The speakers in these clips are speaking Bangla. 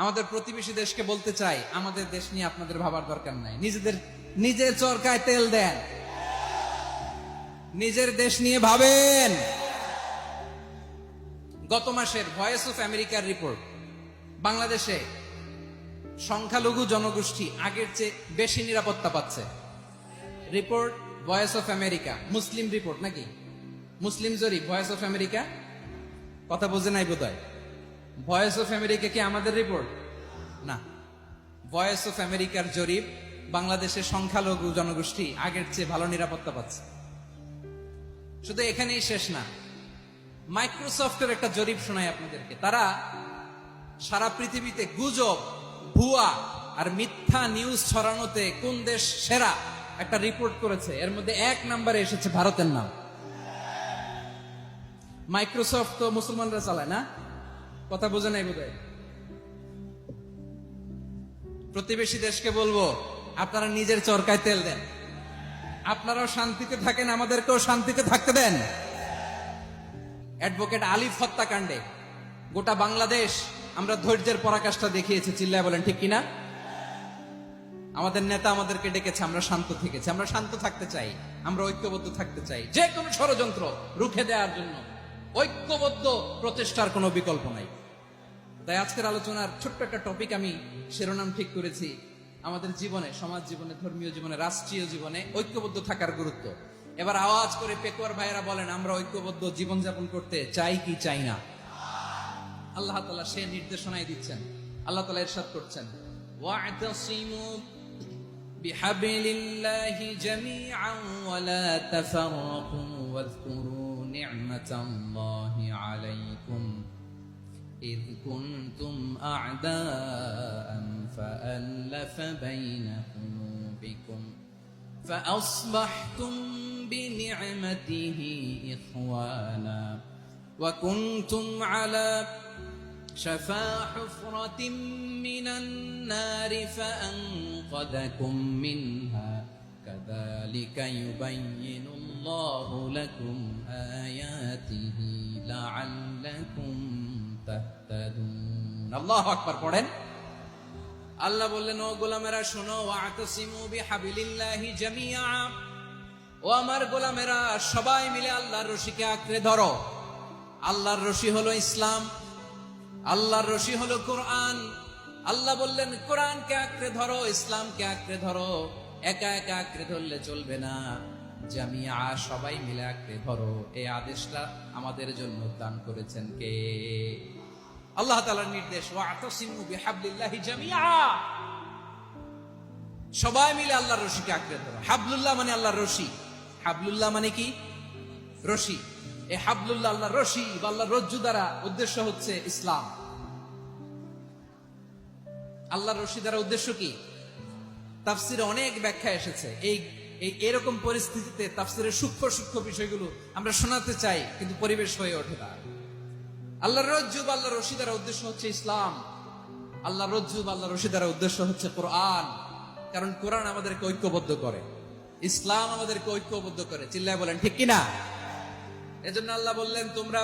আমাদের প্রতিবেশী দেশকে বলতে চাই, আমাদের দেশ নিয়ে আপনাদের ভাবার দরকার নাই। নিজের চরকায় তেল দেন, নিজের দেশ নিয়ে ভাবেন। গত মাসের ভয়েস অফ আমেরিকার রিপোর্ট, বাংলাদেশে সংখ্যালঘু জনগোষ্ঠী আগের চেয়ে বেশি নিরাপত্তা পাচ্ছে। Report voice of America, Muslim report নাকি মুসলিম জরিপ। ভয়েস অফ আমেরিকা, কথা বোঝে নাই বোধহয়। ভয়েস অফ আমেরিকা কি আমাদের রিপোর্ট না? ভয়েস অফ আমেরিকার জরিপ, বাংলাদেশের সংখ্যালঘু জনগোষ্ঠী আগের চেয়ে ভালো নিরাপত্তা পাচ্ছে। শুধু এখানেই শেষ না, মাইক্রোসফটের একটা জরিপ শোনায় আপনাদেরকে। তারা সারা পৃথিবীতে গুজব, ভুয়া আর মিথ্যা নিউজ ছড়ানোতে কোন দেশ সেরা একটা রিপোর্ট করেছে। এর মধ্যে 1 নম্বরে এসেছে ভারতের নাম। মাইক্রোসফট তো মুসলমানরা চালায় না, কথা বোঝে নাই বোধহয়। প্রতিবেশী দেশকে বলবো, আপনারা নিজের চরকায় তেল দেন, আপনারাও শান্তিতে থাকেন, আমাদেরকেও শান্তিতে থাকতে দেন। অ্যাডভোকেট আলিফ হত্যাকাণ্ডে গোটা বাংলাদেশ আমরা ধৈর্যের পরাকাষ্ঠা দেখিয়েছি, চিল্লায় বলেন ঠিক কিনা? আমাদের নেতা আমাদেরকে ডেকেছে, আমরা শান্ত থেকেছি। আমরা শান্ত থাকতে চাই, আমরা ঐক্যবদ্ধ থাকতে চাই। যে কোনো ষড়যন্ত্র রুখে দেওয়ার জন্য ঐক্যবদ্ধ প্রচেষ্টার কোনো বিকল্প নাই। তাই আজকের আলোচনার ছোট্ট একটা টপিক আমি শিরোনাম ঠিক করেছি, আমাদের জীবনে, সমাজ জীবনে, ধর্মীয় জীবনে, রাষ্ট্রীয় জীবনে ঐক্যবদ্ধ থাকার গুরুত্ব। এবার আওয়াজ করে পেকুয়ার ভাইয়েরা বলেন, আমরা ঐক্যবদ্ধ জীবনযাপন করতে চাই কি চাই না? আল্লাহ তাআলা সে নির্দেশনাই দিচ্ছেন। আল্লাহ তাআলা ইরশাদ করছেন, ওয়া'তাসিমু বিহাবলিল্লাহি জামিআন ওয়া লা তাফাররাকু ওয়াযকুরু নি'মাতাল্লাহি আলাইকুম إذ كنتم أعداء فألف بين قلوبكم فأصبحتم بنعمته إخوانا وكنتم على شفا حفرة من النار فأنقذكم منها كذلك يبين الله لكم آياته لعلكم তাহতাদুন। আল্লাহু আকবার পড়েন। আল্লাহ বললেন, ও গোলামেরা শোনো, ওয়া'তাসিমু বিহাবলিল্লাহি জামিআ, ও আমার গোলামেরা সবাই মিলে আল্লাহর রশিকে আঁকড়ে ধরো। আল্লাহর রশি হলো ইসলাম, আল্লাহর রশি হলো কোরআন। আল্লাহ বললেন, কোরআনকে আঁকড়ে ধরো, ইসলামকে আঁকড়ে ধরো। একা একা আঁকড়ে ধরলে চলবে না, জামিআ সবাই মিলে আঁকড়ে ধরো। এই আদেশটা আমাদের জন্য দান করেছেন কে? আল্লাহ তাআলার নির্দেশ, ওয়া'তাসিমু বিহাবলিল্লাহি জামিআ, সবাই মিলে আল্লাহর রশিকে আঁকড়ে ধরো। হাবলুল্লাহ মানে আল্লাহর রশি। হাবলুল্লাহ মানে কি? রশি। এই হাবলুল্লাহ আল্লাহর রশি বা আল্লাহর রজ্জু দ্বারা উদ্দেশ্য হচ্ছে ইসলাম। আল্লাহর রশি দ্বারা উদ্দেশ্য কি? তাফসিরে অনেক ব্যাখ্যা এসেছে। এরকম পরিস্থিতিতে তাফসিরের সূক্ষ্ম সূক্ষ্ম বিষয়গুলো আমরা শোনাতে চাই, কিন্তু পরিবেশ হয়ে ওঠে না। আল্লাহর রজ্জু বা আল্লাহর রশি দ্বারা উদ্দেশ্য হচ্ছে ইসলাম। আল্লাহর রজ্জু বা আল্লাহর রশি দ্বারা উদ্দেশ্য হচ্ছে কোরআন। কারণ কোরআন আমাদেরকে ঐক্যবদ্ধ করে, ইসলাম আমাদেরকে ঐক্যবদ্ধ করে। চিল্লায় বলেন ঠিক কিনা? এজন্য আল্লাহ বললেন, তোমরা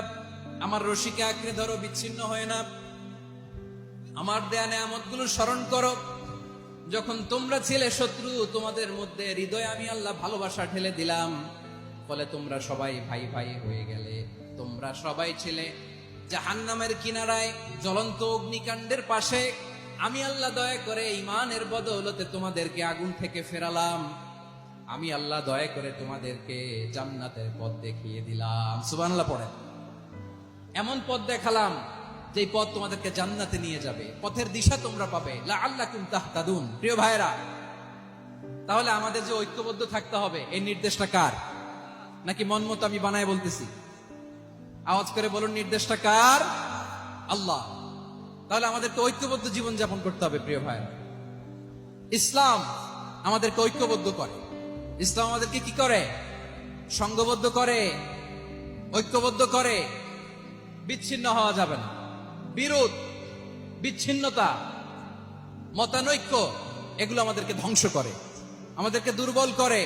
আমার রশিকে আঁকড়ে ধরো, বিচ্ছিন্ন হয় না। আমার দেয়া নেয়ামতগুলো স্মরণ করো। যখন তোমরা ছিলে শত্রু, তোমাদের মধ্যে হৃদয়ে আমি আল্লাহ ভালোবাসা ঢেলে দিলাম, ফলে তোমরা সবাই ভাই ভাই হয়ে গেলে। তোমরা সবাই ছিলে জাহান্নামের কিনারায়, জ্বলন্ত অগ্নিকাণ্ডের পাশে। আমি আল্লাহ দয়া করে ঈমানের বদৌলতে তোমাদেরকে আগুন থেকে ফেরালাম। আমি আল্লাহ দয়া করে তোমাদেরকে জান্নাতের পথ দেখিয়ে দিলাম। সুবহানাল্লাহ পড়েন। এমন পথ দেখালাম যে পথ তোমাদেরকে জান্নাতে নিয়ে যাবে, পথের দিশা তোমরা পাবে। লাআল্লাকুম তাহতাদুন। প্রিয় ভাইরা, তাহলে আমাদের যে ঐক্যবদ্ধ থাকতে হবে, এই নির্দেশটা কার? নাকি মন মতো আমি বানায় বলতেছি? আওয়াজ করে বলুন, নির্দেশটা কার? আল্লাহ। তাহলে আমাদেরকে ঐক্যবদ্ধ জীবন যাপন করতে হবে। প্রিয় ভাইরা, ইসলাম আমাদেরকে ঐক্যবদ্ধ করে। ইসলাম আমাদেরকে কি করে? সংঘবদ্ধ করে, ঐক্যবদ্ধ করে। বিচ্ছিন্ন হওয়া যাবে না। বিরোধ, বিচ্ছিন্নতা, মতানৈক্য, এগুলো আমাদেরকে ধ্বংস করে, আমাদেরকে দুর্বল করে।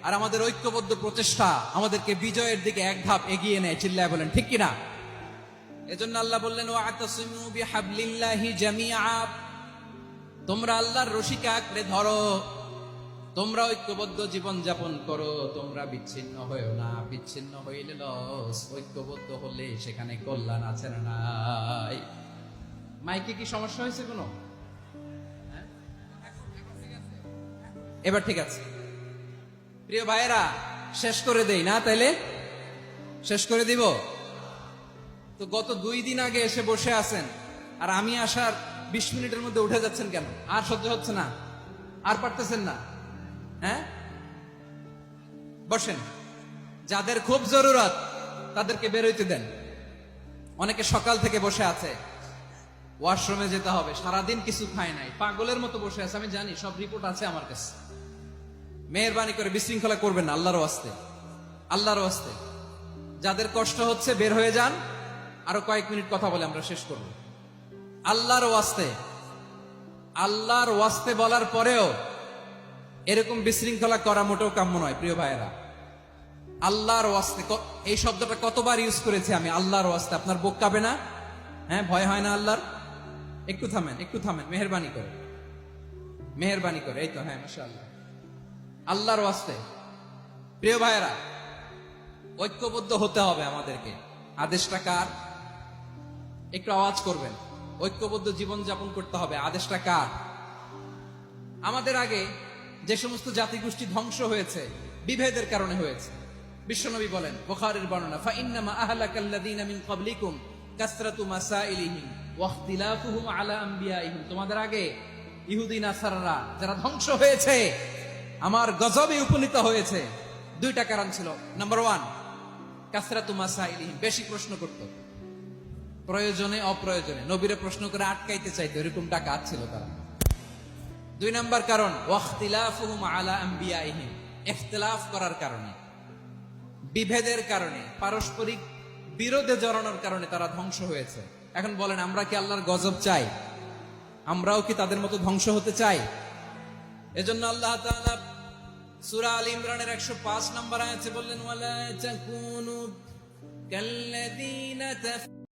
আর আমাদের ঐক্যবদ্ধ প্রচেষ্টা আমাদেরকে বিজয়ের দিকে এক ধাপ এগিয়ে নেয়। চিল্লায় বলেন ঠিক কিনা? এজন্য আল্লাহ বললেন ওয়াতাসিমু বিহাবলিল্লাহি জামিআ, তোমরা আল্লাহর রশিকে আঁকড়ে ধরো, তোমরা ঐক্যবদ্ধ জীবন যাপন করো, তোমরা বিচ্ছিন্ন হয়েও না। বিচ্ছিন্ন হইলে লস, ঐক্যবদ্ধ হলে সেখানে কল্যাণ আছে না নাই? মাইকে কি সমস্যা হয়েছে কোনো? হ্যাঁ? এবার ঠিক আছে। প্রিয় ভাইয়েরা, শেষ করে দেই না তাইলে? শেষ করে দিব তো। গত 2 দিন আগে এসে বসে আছেন, আর আমি আসার 20 মিনিটের মধ্যে উঠে যাচ্ছেন কেন? আর সহ্য হচ্ছে না? আর পারতেছেন না? হ্যাঁ, বসেন। যাদের খুব জরুরত তাদেরকে বেরোইতে দেন। অনেকে সকাল থেকে বসে আছে, ওয়াশরুমে যেতে হবে, সারাদিন কিছু খায় নাই, পাগলের মতো বসে আছে। আমি জানি, সব রিপোর্ট আছে আমার কাছে। মেহেরবানি করে বিশৃঙ্খলা করবেন না, আল্লাহর ওয়াস্তে, আল্লাহর ওয়াস্তে। যাদের কষ্ট হচ্ছে বের হয়ে যান। আরো কয়েক মিনিট কথা বলে আমরা শেষ করব। আল্লাহর ওয়াস্তে, আল্লাহর ওয়াস্তে বলার পরেও এরকম বিশৃঙ্খলা করা মোটেও কাম্য নয়। প্রিয় ভাইয়েরা, আল্লাহর ওয়াস্তে, এই শব্দটা কতবার ইউজ করেছি আমি, আল্লাহর ওয়াস্তে। আপনার বুক কাঁপে না? হ্যাঁ, ভয় হয় না আল্লাহর? একটু থামেন, একটু থামেন, মেহেরবানি করে, মেহেরবানি করে। এই তো, হ্যাঁ, মাশাআল্লাহ। আল্লাহর ওয়াস্তে প্রিয় ভাইয়েরা, ঐক্যবদ্ধ হতে হবে আমাদেরকে। আদেশটা কার? একটু আওয়াজ করবেন। ঐক্যবদ্ধ জীবন যাপন করতে হবে। আদেশটা কার? আমাদের আগে যে সমস্ত জাতিগোষ্ঠী ধ্বংস হয়েছে বিভেদের কারণে হয়েছে। বিশ্বনবী বলেন, বুখারীর বর্ণনা, ফাইন্নামা আহলাকাল্লাযীনা মিন ক্বাবলিকুম কাসরাতু মাসাইলিহিম ওয়া ইখতিলাফুহুম আলা আমবিয়াইহিম। তোমাদের আগে ইহুদি নাসারারা যারা ধ্বংস হয়েছে, আমার গজবে উপনীত হয়েছে, 2টা কারণ ছিল। নাম্বার 1, কাসরাতু মাসাইলিহিম, বেশি প্রশ্ন করত, প্রয়োজনে অপ্রয়োজনে নবীরে প্রশ্ন করে আটকাইতে চাইতো, এরকম ডাকাত ছিল তারা। 2 নাম্বার কারণ, ওয়াখতিলাফুহুম আলা আমবিয়াইহিম, ইখতিলাফ করার কারণে, বিভেদের কারণে, পারস্পরিক বিরোধে জড়ানোর কারণে তারা ধ্বংস হয়েছে। এখন বলেন, আমরা কি আল্লাহর গজব চাই? আমরাও কি তাদের মতো ধ্বংস হতে চাই? এজন্য আল্লাহ তাআলা সূরা আল ইমরানের 105 নম্বর আয়াতে বললেন, ওয়ালা তাকুনু কাল্লাযীনা